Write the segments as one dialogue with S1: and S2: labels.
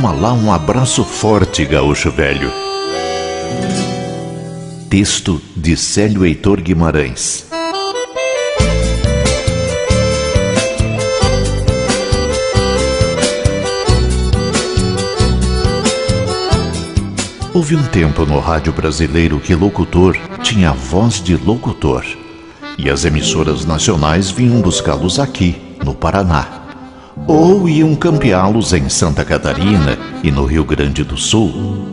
S1: Toma lá um abraço forte, gaúcho velho. Texto de Célio Heitor Guimarães. Houve um tempo no rádio brasileiro que locutor tinha voz de locutor, e as emissoras nacionais vinham buscá-los aqui, no Paraná, ou iam campeá-los em Santa Catarina e no Rio Grande do Sul.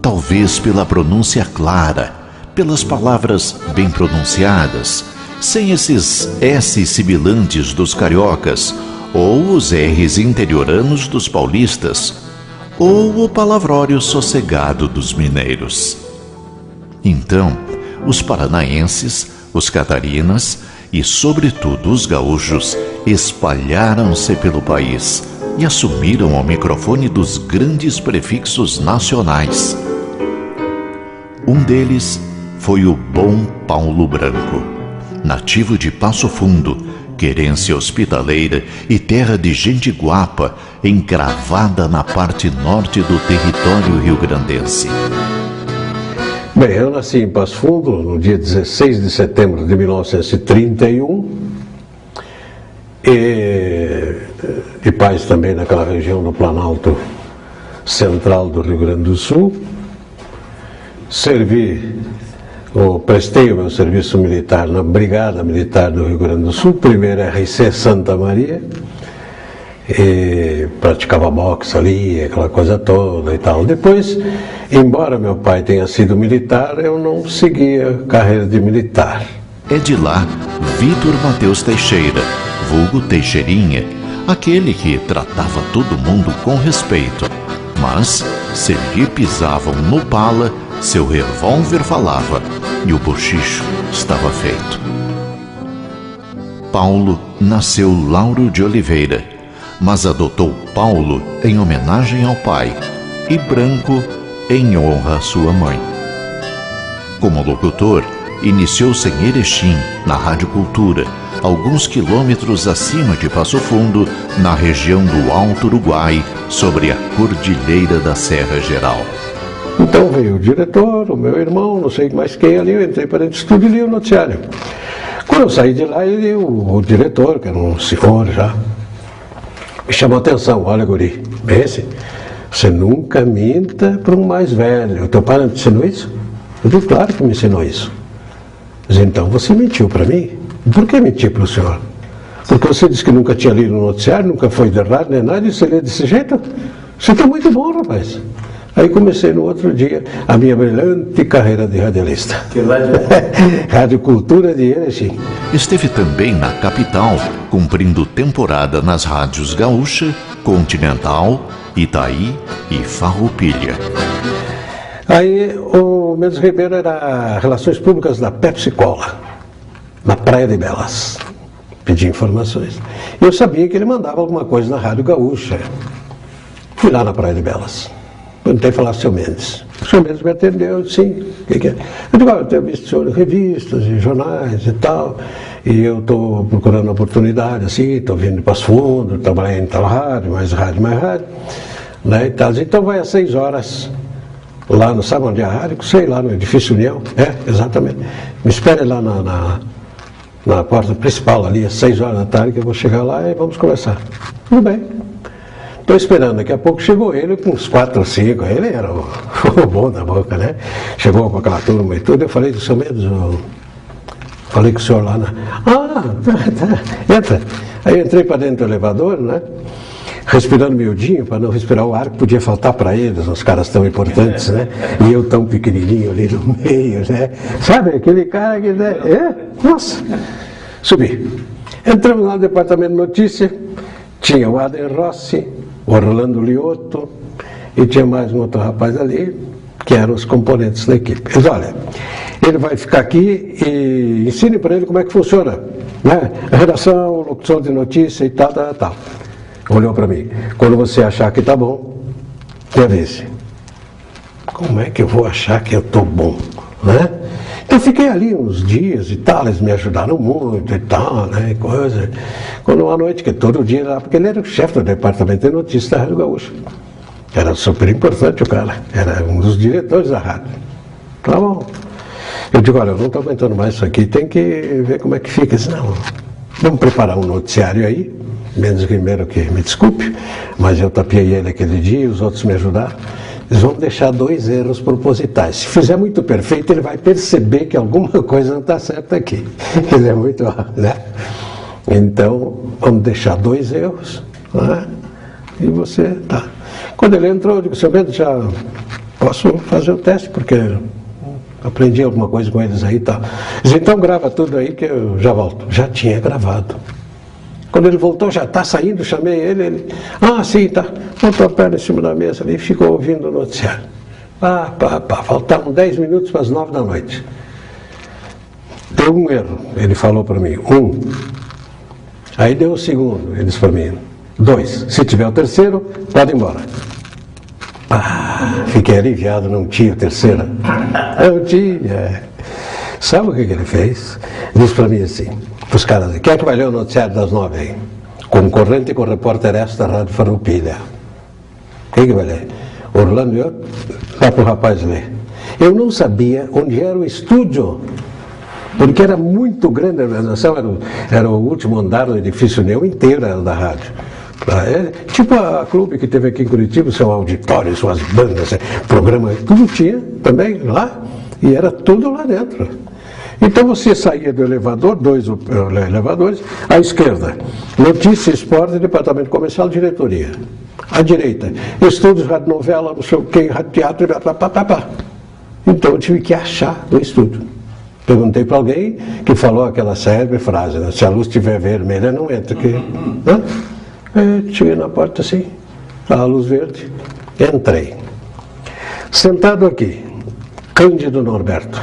S1: Talvez pela pronúncia clara, pelas palavras bem pronunciadas, sem esses S sibilantes dos cariocas, ou os R's interioranos dos paulistas, ou o palavrório sossegado dos mineiros. Então, os paranaenses, os catarinas e, sobretudo, os gaúchos espalharam-se pelo país e assumiram o microfone dos grandes prefixos nacionais. Um deles foi o bom Paulo Branco, nativo de Passo Fundo, querência hospitaleira e terra de gente guapa, encravada na parte norte do território rio-grandense.
S2: Bem, eu nasci em Passo Fundo no dia 16 de setembro de 1931 e de pais também naquela região do Planalto Central do Rio Grande do Sul. Prestei o meu serviço militar na Brigada Militar do Rio Grande do Sul, primeiro RC Santa Maria, e praticava boxe ali, aquela coisa toda e tal. Depois, embora meu pai tenha sido militar, eu não segui a carreira de militar.
S1: É de lá Vitor Mateus Teixeira, vulgo Teixeirinha, aquele que tratava todo mundo com respeito, mas se lhe pisavam no pala, seu revólver falava e o bochicho estava feito. Paulo nasceu Lauro de Oliveira, mas adotou Paulo em homenagem ao pai e Branco em honra à sua mãe. Como locutor, iniciou-se em Erechim, na Rádio Cultura, alguns quilômetros acima de Passo Fundo, na região do Alto Uruguai, sobre a Cordilheira da Serra Geral.
S2: Então veio o diretor, o meu irmão, não sei mais quem ali, eu entrei para dentro do estúdio e li o noticiário. Quando eu saí de lá, o diretor, que era um senhor já, me chamou a atenção. Olha, guri, pense, você nunca minta para um mais velho. O teu pai não te ensinou isso? Eu digo, claro que me ensinou isso. Mas então você mentiu para mim? Por que mentir para o senhor? Porque você disse que nunca tinha lido o noticiário, nunca foi de rádio nem nada, e você lê desse jeito? Você está muito bom, rapaz. Aí comecei no outro dia a minha brilhante carreira de radialista.
S3: Que rádio?
S2: Rádio Cultura de Erechim.
S1: Esteve também na capital, cumprindo temporada nas rádios Gaúcha, Continental, Itaí e Farroupilha.
S2: Aí o Mendes Ribeiro era Relações Públicas da Pepsi Cola, na Praia de Belas. Pedi informações. E eu sabia que ele mandava alguma coisa na Rádio Gaúcha. Fui lá na Praia de Belas. Perguntei falar com o seu Mendes. O senhor Mendes me atendeu, sim. O que é? Eu digo, eu tenho visto o senhor em revistas, em jornais e tal, e eu estou procurando oportunidade, assim, estou vindo de Passo Fundo, trabalhei em tal rádio, mais rádio, né, e tal. Então vai às 6 horas, lá no, sabe onde é a rádio? Sei lá, no Edifício União. É, exatamente. Me espere lá na porta principal, ali, às 6 horas da tarde, que eu vou chegar lá e vamos conversar. Tudo bem. Estou esperando, daqui a pouco chegou ele com uns 4 ou 5, ele era o bom da boca, né? Chegou com aquela turma e tudo, eu falei do seu Mendes, falei com o senhor lá, né? Tá, entra. Aí eu entrei para dentro do elevador, né? Respirando miudinho, para não respirar o ar que podia faltar para eles, os caras tão importantes, né? E eu tão pequenininho ali no meio, né? Sabe, aquele cara que... Né? Nossa! Subi. Entramos lá no departamento de notícia, tinha o Aden Rossi, o Orlando Liotto, e tinha mais um outro rapaz ali, que eram os componentes da equipe. Eles, olha, ele vai ficar aqui e ensine para ele como é que funciona, né? A redação, locução de notícia e tal. Olhou para mim. Quando você achar que tá bom, me avise. Como é que eu vou achar que eu tô bom, né? Eu fiquei ali uns dias e tal, eles me ajudaram muito e tal, né, coisa. Quando uma noite, que todo dia lá, porque ele era o chefe do departamento de notícias da Rádio Gaúcha. Era super importante o cara, era um dos diretores da rádio. Tá bom. Eu digo, olha, eu não estou aguentando mais isso aqui, tem que ver como é que fica. Eu disse, não, vamos preparar um noticiário aí, menos Ribeiro que me desculpe, mas eu tapeei ele aquele dia e os outros me ajudaram. Eles vão deixar 2 erros propositais. Se fizer muito perfeito, ele vai perceber que alguma coisa não está certa aqui. Ele é muito, né? Então, vamos deixar 2 erros, né? E você, tá. Quando ele entrou, eu digo, seu Bento, já posso fazer o teste, porque aprendi alguma coisa com eles aí e tal. Diz, então grava tudo aí que eu já volto. Já tinha gravado. Quando ele voltou, já está saindo, chamei ele, ah, sim, tá. Botou a perna em cima da mesa ali e ficou ouvindo o noticiário. Faltavam 10 minutos para as 9 da noite. Deu um erro, ele falou para mim, 1. Aí deu o segundo, ele disse para mim, 2. Se tiver o terceiro, pode ir embora. Fiquei aliviado, não tinha terceira. Não tinha. Sabe o que ele fez? Disse para mim assim, para os caras, quem é que vai ler o noticiário das 9 aí? Concorrente com o repórter esta Rádio Farroupilha. Quem que vai ler? Orlando e eu, dá para o rapaz ler. Eu não sabia onde era o estúdio, porque era muito grande a organização, era o último andar do edifício Neu inteiro era da rádio. Tipo a clube que teve aqui em Curitiba, seu auditório, suas bandas, programa, tudo tinha também lá, e era tudo lá dentro. Então você saía do elevador, 2 elevadores, à esquerda, notícia, esporte, departamento comercial, diretoria. À direita, estúdios, rádio novela, não sei o que, rádio teatro, Então eu tive que achar o estúdio. Perguntei para alguém que falou aquela célebre frase, né? Se a luz estiver vermelha, não entra. Cheguei na porta assim, a luz verde, entrei. Sentado aqui, Cândido Norberto,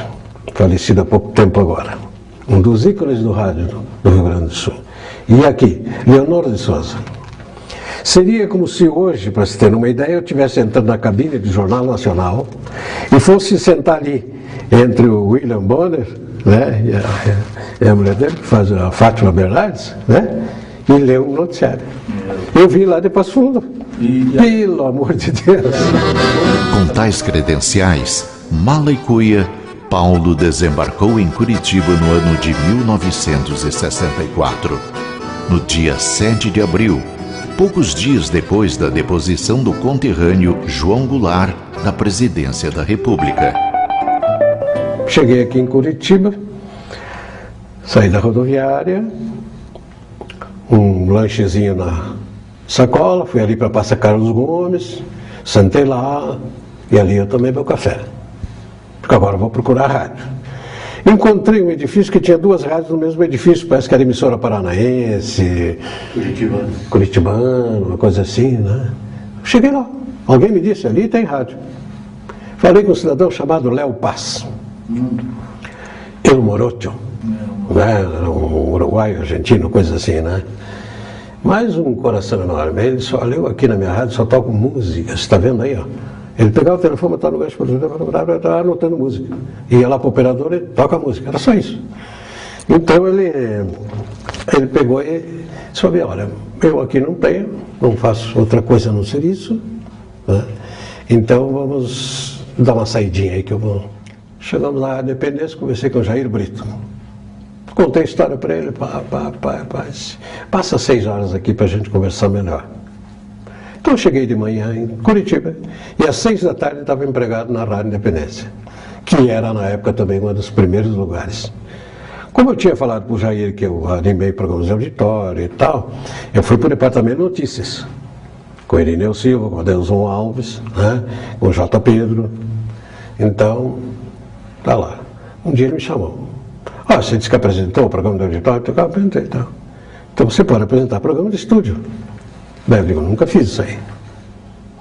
S2: falecido há pouco tempo agora, um dos ícones do rádio do Rio Grande do Sul. E aqui, Leonor de Souza. Seria como se hoje, para se ter uma ideia, eu estivesse entrando na cabine do Jornal Nacional e fosse sentar ali entre o William Bonner, né, e a mulher dele, que faz a Fátima Bernardes, né, e ler um noticiário. Eu vim lá de Passo Fundo. Pelo amor de Deus.
S1: Com tais credenciais, mala e cuia, Paulo desembarcou em Curitiba no ano de 1964. No dia 7 de abril, poucos dias depois da deposição do conterrâneo João Goulart da presidência da República.
S2: Cheguei aqui em Curitiba, saí da rodoviária, um lanchezinho na sacola, fui ali para Praça Carlos Gomes, sentei lá e ali eu tomei meu café. Porque agora eu vou procurar a rádio. Encontrei um edifício que tinha 2 rádios no mesmo edifício, parece que era emissora paranaense, Curitibano, uma coisa assim, né? Cheguei lá, alguém me disse, ali tem rádio. Falei com um cidadão chamado Léo Paz. El Morocho, né? Um uruguaio, argentino, coisa assim, né? Mais um coração enorme. Ele disse, olha, eu aqui na minha rádio só toco música, você está vendo aí, ó? Ele pegava o telefone, estava no gancho, estava anotando música. Ia lá para o operador e toca a música, era só isso. Então ele pegou e disse, olha, eu aqui não tenho, não faço outra coisa a não ser isso, né? Então vamos dar uma saidinha aí que eu vou. Chegamos lá à Dependência, conversei com o Jair Brito. Contei a história para ele, passa 6 horas aqui para a gente conversar melhor. Então eu cheguei de manhã em Curitiba e às 6 da tarde estava empregado na Rádio Independência, que era na época também um dos primeiros lugares. Como eu tinha falado para o Jair que eu animei programas de auditório e tal, eu fui para o Departamento de Notícias, com Irineu Silva, com Adelson Alves, né, com o J. Pedro. Então, tá lá. Um dia ele me chamou. Você disse que apresentou o programa de auditório? Eu apresentei e tal. Então você pode apresentar programa de estúdio. Daí eu digo, nunca fiz isso aí.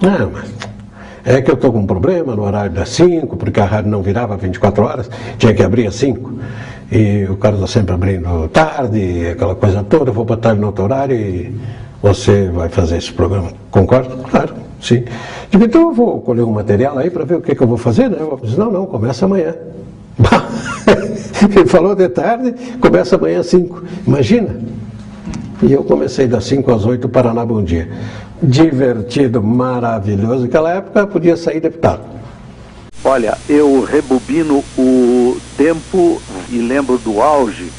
S2: Não, mas é que eu estou com um problema no horário das 5, porque a rádio não virava 24 horas, tinha que abrir às 5. E o cara está sempre abrindo tarde, aquela coisa toda, eu vou botar ele no outro horário e você vai fazer esse programa. Concorda? Claro, sim. Digo, então eu vou colher um material aí para ver o que eu vou fazer, né? Eu disse, não, começa amanhã. Ele falou de tarde, começa amanhã às 5. Imagina. E eu comecei das 5 às 8, Paraná Bom Dia. Divertido, maravilhoso. Naquela época podia sair deputado.
S3: Olha, eu rebobino o tempo e lembro do auge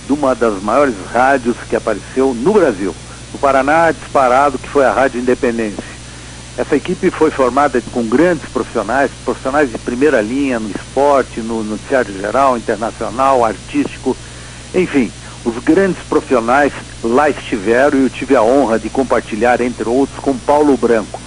S3: de uma das maiores rádios que apareceu no Brasil. No Paraná, disparado, que foi a Rádio Independência. Essa equipe foi formada com grandes profissionais de primeira linha no esporte, no noticiário geral, internacional, artístico, enfim, os grandes profissionais lá estiveram e eu tive a honra de compartilhar, entre outros, com Paulo Branco.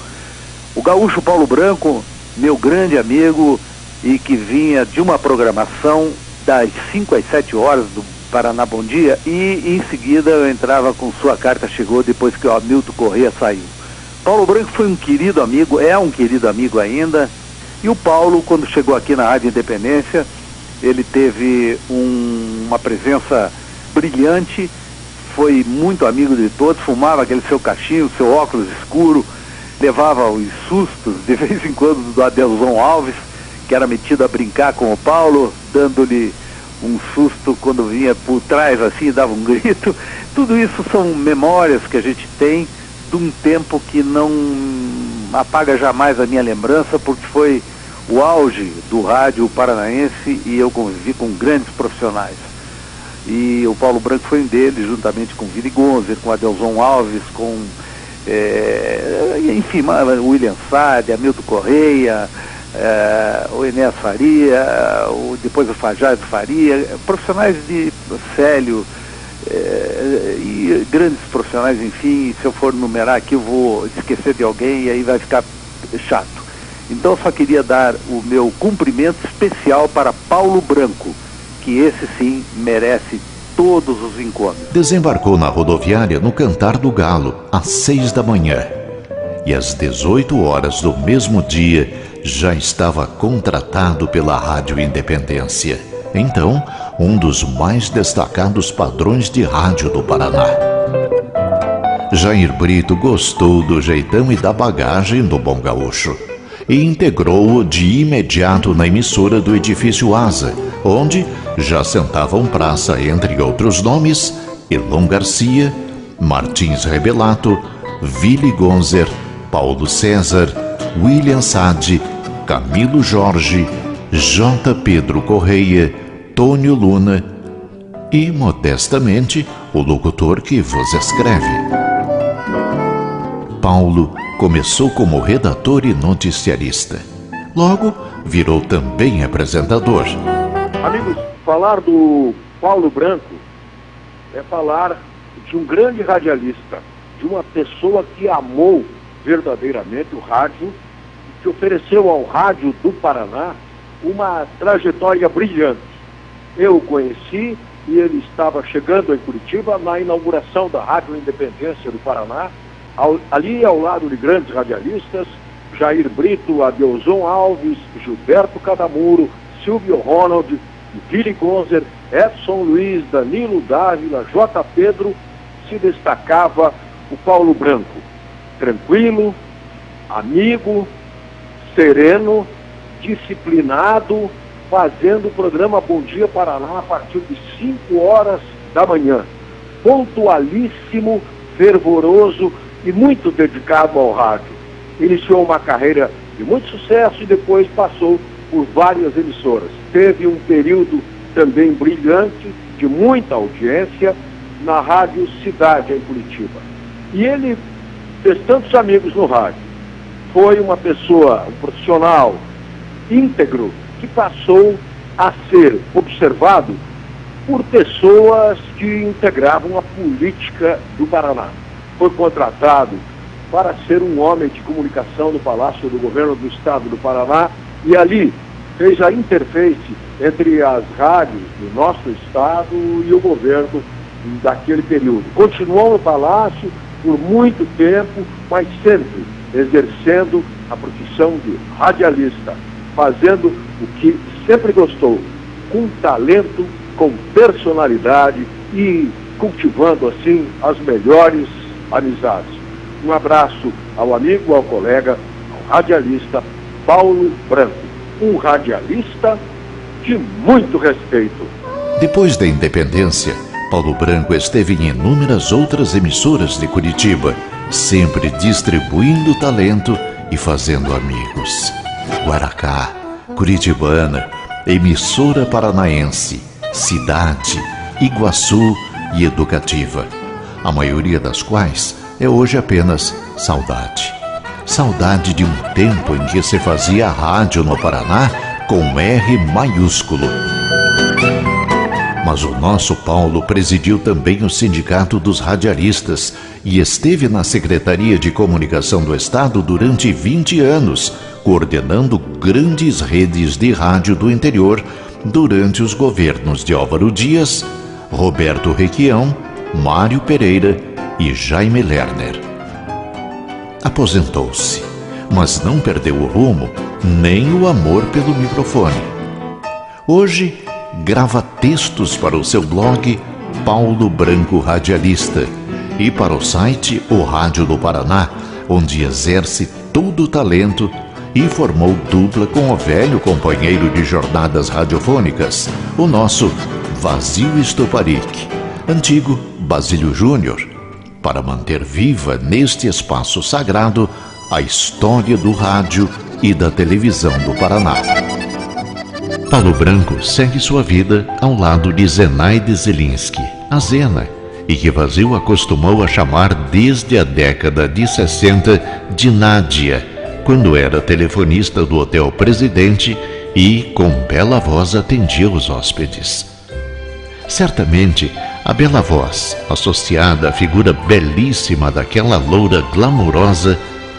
S3: O gaúcho Paulo Branco, meu grande amigo, e que vinha de uma programação das 5 às 7 horas do Paraná Bom Dia, e em seguida eu entrava com Sua Carta Chegou, depois que o Hamilton Corrêa saiu. Paulo Branco foi um querido amigo, é um querido amigo ainda, e o Paulo, quando chegou aqui na Rádio Independência, ele teve uma presença brilhante, foi muito amigo de todos, fumava aquele seu cachinho, seu óculos escuro, levava os sustos de vez em quando do Adelson Alves, que era metido a brincar com o Paulo, dando-lhe um susto quando vinha por trás assim, dava um grito. Tudo isso são memórias que a gente tem de um tempo que não apaga jamais a minha lembrança, porque foi o auge do rádio paranaense e eu convivi com grandes profissionais. E o Paulo Branco foi um deles, juntamente com Vili Gonzer, com Adelson Alves, com enfim, o William Sade, Hamilton Corrêa, o Enéas Faria, depois o Fajardo Faria, profissionais de Célio, e grandes profissionais, enfim. Se eu for numerar aqui eu vou esquecer de alguém e aí vai ficar chato. Então eu só queria dar o meu cumprimento especial para Paulo Branco, que esse sim merece todos os encontros.
S1: Desembarcou na rodoviária no Cantar do Galo, às 6 da manhã. E às 18 horas do mesmo dia, já estava contratado pela Rádio Independência. Então, um dos mais destacados padrões de rádio do Paraná. Jair Brito gostou do jeitão e da bagagem do bom gaúcho e integrou-o de imediato na emissora do Edifício Asa, onde já sentavam praça, entre outros nomes, Elon Garcia, Martins Rebelato, Vili Gonzer, Paulo César, William Sade, Camilo Jorge, J. Pedro Correia, Tônio Luna e, modestamente, o locutor que vos escreve. Paulo começou como redator e noticiarista. Logo, virou também apresentador.
S4: Amigos, falar do Paulo Branco é falar de um grande radialista, de uma pessoa que amou verdadeiramente o rádio, que ofereceu ao rádio do Paraná uma trajetória brilhante. Eu o conheci e ele estava chegando em Curitiba na inauguração da Rádio Independência do Paraná, ali ao lado de grandes radialistas, Jair Brito, Adelson Alves, Gilberto Cadamuro, Silvio Ronald, Vili Gonzer, Edson Luiz, Danilo Dávila, J. Pedro, se destacava o Paulo Branco. Tranquilo, amigo, sereno, disciplinado, fazendo o programa Bom Dia Paraná a partir de 5 horas da manhã. Pontualíssimo, fervoroso e muito dedicado ao rádio. Iniciou uma carreira de muito sucesso e depois passou por várias emissoras. Teve um período também brilhante, de muita audiência, na Rádio Cidade, em Curitiba. E ele fez tantos amigos no rádio. Foi uma pessoa, um profissional íntegro, que passou a ser observado por pessoas que integravam a política do Paraná. Foi contratado para ser um homem de comunicação no Palácio do Governo do Estado do Paraná e ali fez a interface entre as rádios do nosso estado e o governo daquele período. Continuou no Palácio por muito tempo, mas sempre exercendo a profissão de radialista, fazendo o que sempre gostou, com talento, com personalidade e cultivando assim as melhores amizades. Um abraço ao amigo, ao colega, ao radialista Paulo Branco, um radialista de muito respeito.
S1: Depois da independência, Paulo Branco esteve em inúmeras outras emissoras de Curitiba, sempre distribuindo talento e fazendo amigos. Guaracá, Curitibana, Emissora Paranaense, Cidade, Iguaçu e Educativa, a maioria das quais é hoje apenas saudade. Saudade de um tempo em que se fazia rádio no Paraná com R maiúsculo. Mas o nosso Paulo presidiu também o Sindicato dos Radialistas e esteve na Secretaria de Comunicação do Estado durante 20 anos, coordenando grandes redes de rádio do interior durante os governos de Álvaro Dias, Roberto Requião, Mário Pereira e Jaime Lerner. Aposentou-se, mas não perdeu o rumo nem o amor pelo microfone. Hoje, grava textos para o seu blog Paulo Branco Radialista e para o site O Rádio do Paraná, onde exerce todo o talento e formou dupla com o velho companheiro de jornadas radiofônicas, o nosso Vazio Estoparic, antigo Basílio Júnior, para manter viva neste espaço sagrado a história do rádio e da televisão do Paraná. Paulo Branco segue sua vida ao lado de Zenaide Zelinski, a Zena, e que Vazio acostumou a chamar desde a década de 60 de Nádia, quando era telefonista do Hotel Presidente e, com bela voz, atendia os hóspedes. Certamente, a bela voz, associada à figura belíssima daquela loura glamurosa,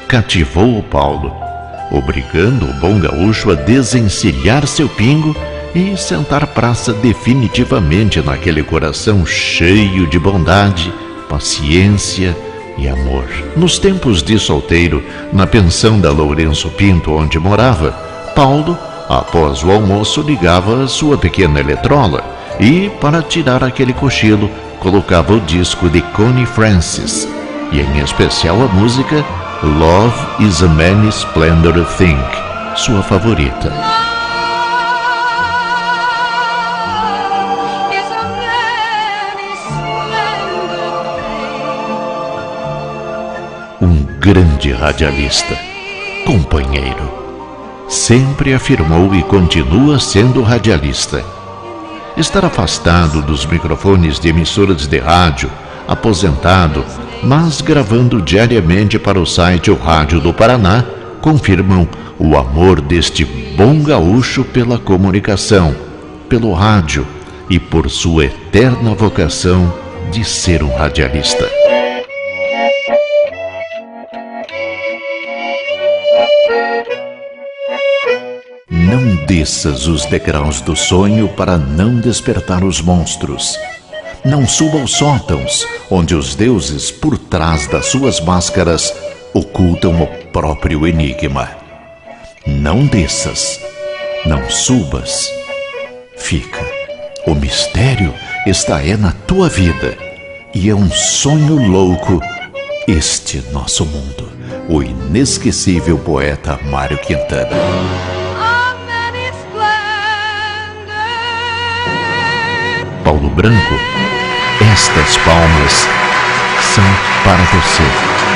S1: cativou o Paulo, obrigando o bom gaúcho a desencilhar seu pingo e sentar praça definitivamente naquele coração cheio de bondade, paciência e amor. Nos tempos de solteiro, na pensão da Lourenço Pinto, onde morava, Paulo, após o almoço, ligava a sua pequena eletrola e, para tirar aquele cochilo, colocava o disco de Connie Francis, e em especial a música Love is a Many Splendor Thing, sua favorita. Um grande radialista, companheiro, sempre afirmou e continua sendo radialista. Estar afastado dos microfones de emissoras de rádio, aposentado, mas gravando diariamente para o site O Rádio do Paraná, confirmam o amor deste bom gaúcho pela comunicação, pelo rádio e por sua eterna vocação de ser um radialista. Não desças os degraus do sonho para não despertar os monstros. Não suba aos sótãos, onde os deuses, por trás das suas máscaras, ocultam o próprio enigma. Não desças, não subas. Fica. O mistério está na tua vida. E é um sonho louco este nosso mundo. O inesquecível poeta Mário Quintana. Paulo Branco, estas palmas são para você.